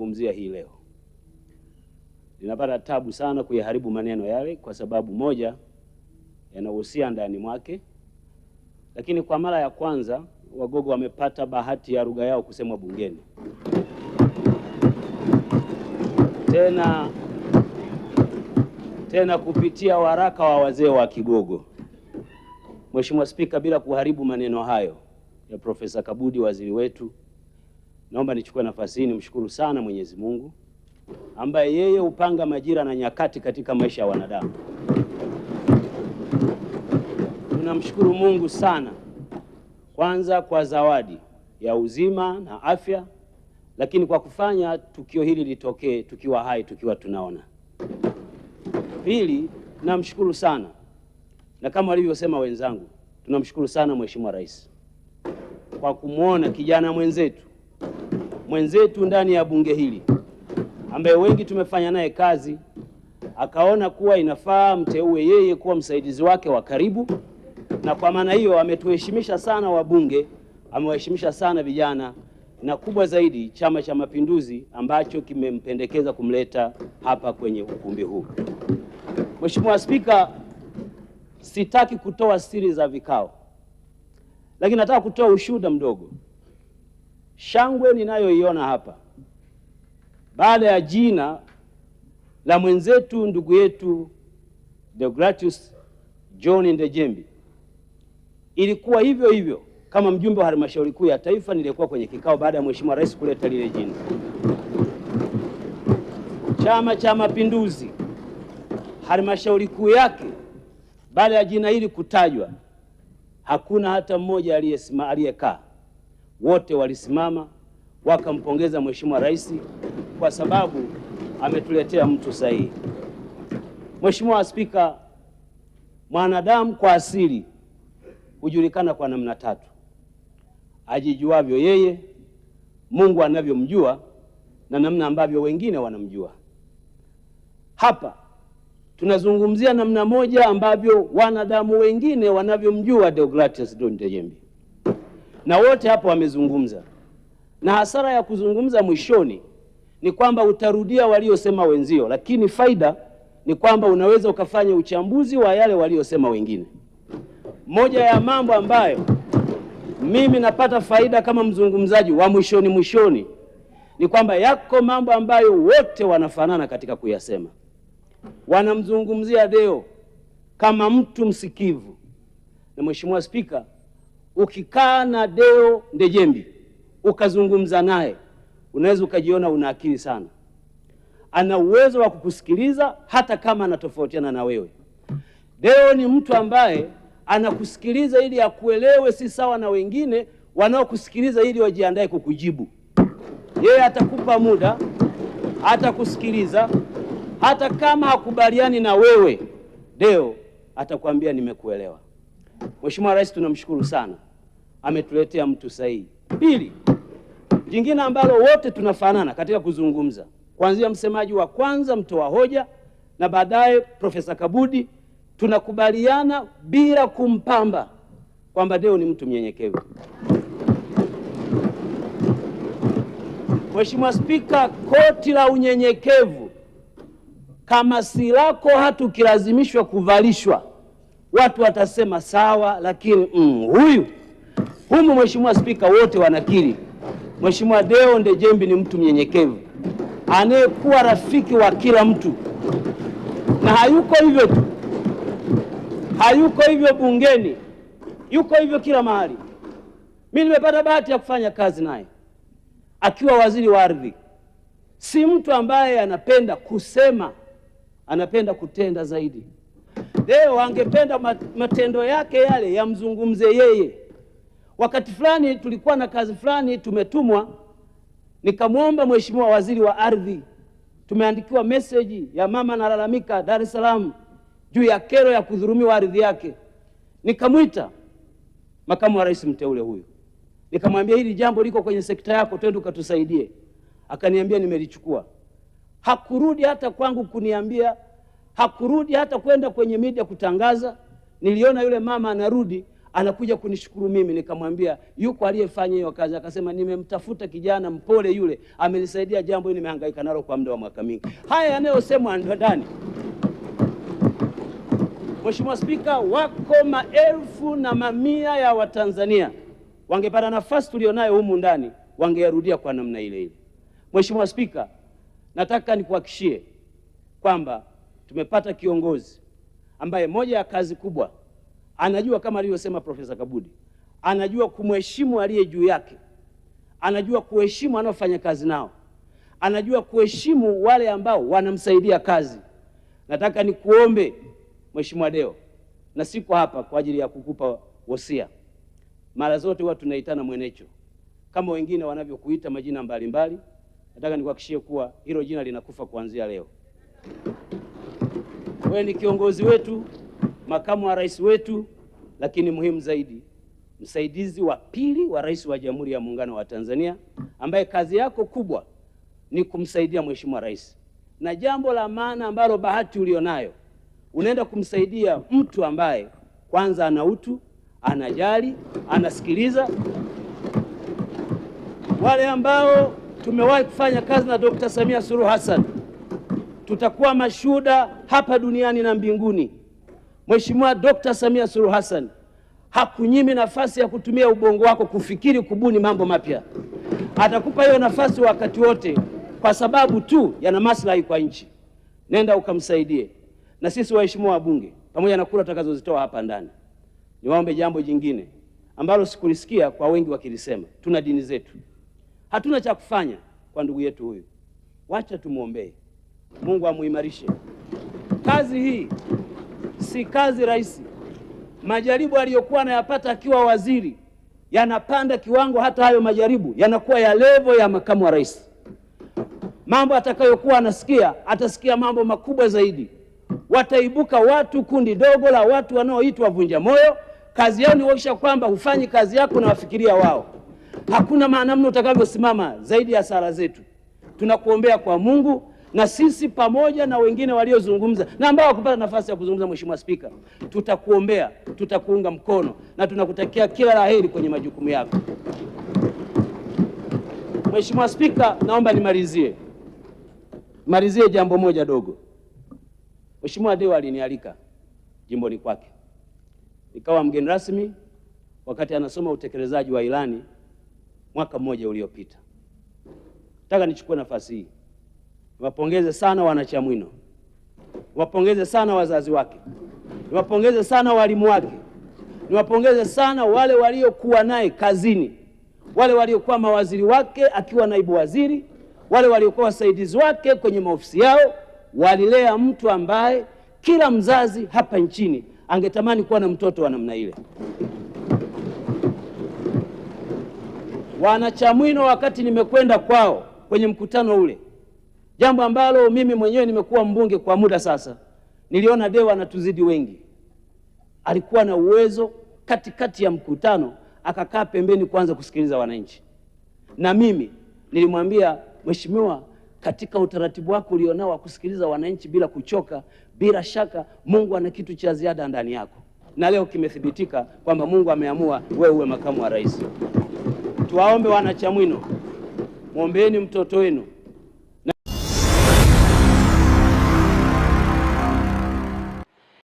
kulizungumzia hii leo. Ninapata tabu sana kuyaharibu maneno yale kwa sababu moja, yanahusia ndani mwake, lakini kwa mara ya kwanza Wagogo wamepata bahati ya lugha yao kusemwa bungeni. Tena kupitia waraka wa wazee wa Kigogo. Mheshimiwa Spika, bila kuharibu maneno hayo ya Profesa Kabudi, waziri wetu, naomba nichukue nafasi hii nimshukuru sana Mwenyezi Mungu ambaye yeye hupanga majira na nyakati katika maisha ya wanadamu. Tunamshukuru Mungu sana, kwanza kwa zawadi ya uzima na afya, lakini kwa kufanya tukio hili litokee tukiwa hai, tukiwa tunaona. Pili, namshukuru sana, na kama walivyosema wenzangu, tunamshukuru sana Mheshimiwa Rais kwa kumwona kijana mwenzetu ndani ya bunge hili ambaye wengi tumefanya naye kazi, akaona kuwa inafaa mteue yeye kuwa msaidizi wake wa karibu, na kwa maana hiyo ametuheshimisha sana wabunge, amewaheshimisha sana vijana, na kubwa zaidi Chama cha Mapinduzi ambacho kimempendekeza kumleta hapa kwenye ukumbi huu. Mheshimiwa Spika, sitaki kutoa siri za vikao, lakini nataka kutoa ushuhuda mdogo. Shangwe ninayoiona hapa baada ya jina la mwenzetu ndugu yetu Deogratius John Ndejembi ilikuwa hivyo hivyo kama mjumbe wa halmashauri kuu ya taifa nilikuwa kwenye kikao baada ya Mheshimiwa Rais kuleta lile jina. Chama cha Mapinduzi halmashauri kuu yake baada ya jina hili kutajwa, hakuna hata mmoja aliyekaa. Wote walisimama wakampongeza Mheshimiwa Rais kwa sababu ametuletea mtu sahihi. Mheshimiwa Spika, mwanadamu kwa asili hujulikana kwa namna tatu: ajijuavyo yeye, Mungu anavyomjua, na namna ambavyo wengine wanamjua. Hapa tunazungumzia namna moja ambavyo wanadamu wengine wanavyomjua Deogratius Ndejembi, na wote hapo wamezungumza, na hasara ya kuzungumza mwishoni ni kwamba utarudia waliosema wenzio, lakini faida ni kwamba unaweza ukafanya uchambuzi wa yale waliosema wengine. Moja ya mambo ambayo mimi napata faida kama mzungumzaji wa mwishoni ni kwamba yako mambo ambayo wote wanafanana katika kuyasema. Wanamzungumzia Deo kama mtu msikivu, na Mheshimiwa Spika, ukikaa na Deo Ndejembi ukazungumza naye, unaweza ukajiona una akili sana. Ana uwezo wa kukusikiliza hata kama anatofautiana na wewe. Deo ni mtu ambaye anakusikiliza ili akuelewe, si sawa na wengine wanaokusikiliza ili wajiandae kukujibu. Yeye atakupa muda, atakusikiliza, hata kama hakubaliani na wewe, Deo atakwambia nimekuelewa. Mheshimiwa Rais, tunamshukuru sana, ametuletea mtu sahihi. Pili, jingine ambalo wote tunafanana katika kuzungumza, kuanzia msemaji wa kwanza, mtoa hoja, na baadaye Profesa Kabudi, tunakubaliana bila kumpamba kwamba Deo ni mtu mnyenyekevu. Mheshimiwa Spika, koti la unyenyekevu kama si lako, hata ukilazimishwa kuvalishwa watu watasema sawa, lakini humu Mheshimiwa Spika, wote wanakiri Mheshimiwa Deo Ndejembi ni mtu mnyenyekevu anayekuwa rafiki wa kila mtu, na hayuko hivyo tu, hayuko hivyo bungeni, yuko hivyo kila mahali. Mimi nimepata bahati ya kufanya kazi naye akiwa waziri wa ardhi. Si mtu ambaye anapenda kusema, anapenda kutenda zaidi. Deo angependa matendo yake yale yamzungumze yeye. Wakati fulani tulikuwa na kazi fulani tumetumwa, nikamwomba Mheshimiwa waziri wa ardhi, tumeandikiwa message ya mama analalamika Dar es Salaam juu ya kero ya kudhulumiwa ardhi yake. Nikamwita makamu wa rais mteule huyu, nikamwambia hili jambo liko kwenye sekta yako, twende ukatusaidie. Akaniambia nimelichukua. Hakurudi hata kwangu kuniambia, hakurudi hata kwenda kwenye media kutangaza. Niliona yule mama anarudi anakuja kunishukuru mimi. Nikamwambia yuko aliyefanya hiyo kazi. Akasema nimemtafuta kijana mpole yule, amenisaidia jambo hili nimehangaika nalo kwa muda wa mwaka mingi. Haya yanayosemwa ndani, Mheshimiwa Spika, wako maelfu na mamia ya Watanzania wangepata nafasi tulionayo humu ndani wangeyarudia kwa namna ile ile. Mheshimiwa Spika, nataka nikuhakikishie kwamba tumepata kiongozi ambaye moja ya kazi kubwa anajua, kama alivyosema Profesa Kabudi, anajua kumheshimu aliye juu yake, anajua kuheshimu anaofanya kazi nao, anajua kuheshimu wale ambao wanamsaidia kazi. Nataka nikuombe Mheshimiwa Deo, na siko hapa kwa ajili ya kukupa wosia. Mara zote huwa tunaitana mwenecho kama wengine wanavyokuita majina mbalimbali. Nataka nikuhakikishie kuwa hilo jina linakufa kuanzia leo. Wewe ni kiongozi wetu, makamu wa rais wetu, lakini muhimu zaidi, msaidizi wa pili wa rais wa Jamhuri ya Muungano wa Tanzania, ambaye kazi yako kubwa ni kumsaidia Mheshimiwa Rais. Na jambo la maana ambalo bahati ulionayo, unaenda kumsaidia mtu ambaye kwanza ana utu, anajali, anasikiliza. Wale ambao tumewahi kufanya kazi na Dr. Samia Suluhu Hassan tutakuwa mashuhuda hapa duniani na mbinguni. Mheshimiwa Dr. Samia Suluhu Hassan hakunyimi nafasi ya kutumia ubongo wako kufikiri, kubuni mambo mapya. Atakupa hiyo nafasi wakati wote kwa sababu tu yana maslahi kwa nchi. Nenda ukamsaidie. Na sisi waheshimiwa wabunge, pamoja na kura tutakazozitoa hapa ndani, niwaombe jambo jingine ambalo sikulisikia kwa wengi wakilisema. Tuna dini zetu, hatuna cha kufanya kwa ndugu yetu huyu. Wacha tumuombee Mungu amuimarishe. Kazi hii si kazi rahisi. Majaribu aliyokuwa anayapata akiwa waziri yanapanda kiwango, hata hayo majaribu yanakuwa ya level ya makamu wa rais. Mambo atakayokuwa anasikia, atasikia mambo makubwa zaidi. Wataibuka watu, kundi dogo la watu wanaoitwa vunja moyo. Kazi yao ni kuhakikisha kwamba hufanyi kazi yako na wafikiria wao. Hakuna maana mno utakavyosimama zaidi ya sala zetu. Tunakuombea kwa Mungu, na sisi pamoja na wengine waliozungumza na ambao wakupata nafasi ya kuzungumza, Mheshimiwa Spika, tutakuombea, tutakuunga mkono na tunakutakia kila laheri kwenye majukumu yako. Mheshimiwa Spika, naomba nimalizie jambo moja dogo. Mheshimiwa Deo alinialika jimboni kwake, nikawa mgeni rasmi wakati anasoma utekelezaji wa ilani mwaka mmoja uliopita. Nataka nichukue nafasi hii niwapongeze sana wanachamwino, niwapongeze sana wazazi wake, niwapongeze sana walimu wake, niwapongeze sana wale waliokuwa naye kazini, wale waliokuwa mawaziri wake akiwa naibu waziri, wale waliokuwa wasaidizi wake kwenye maofisi yao. Walilea mtu ambaye kila mzazi hapa nchini angetamani kuwa na mtoto wa namna ile. Wanachamwino, wakati nimekwenda kwao kwenye mkutano ule, jambo ambalo mimi mwenyewe nimekuwa mbunge kwa muda sasa, niliona Deo anatuzidi wengi. Alikuwa na uwezo katikati ya mkutano akakaa pembeni kwanza kusikiliza wananchi. Na mimi nilimwambia, Mheshimiwa, katika utaratibu wako ulionao wa kusikiliza wananchi bila kuchoka, bila shaka Mungu ana kitu cha ziada ndani yako. Na leo kimethibitika kwamba Mungu ameamua wewe uwe makamu wa rais. Tuwaombe wanachamwino, muombeeni mtoto wenu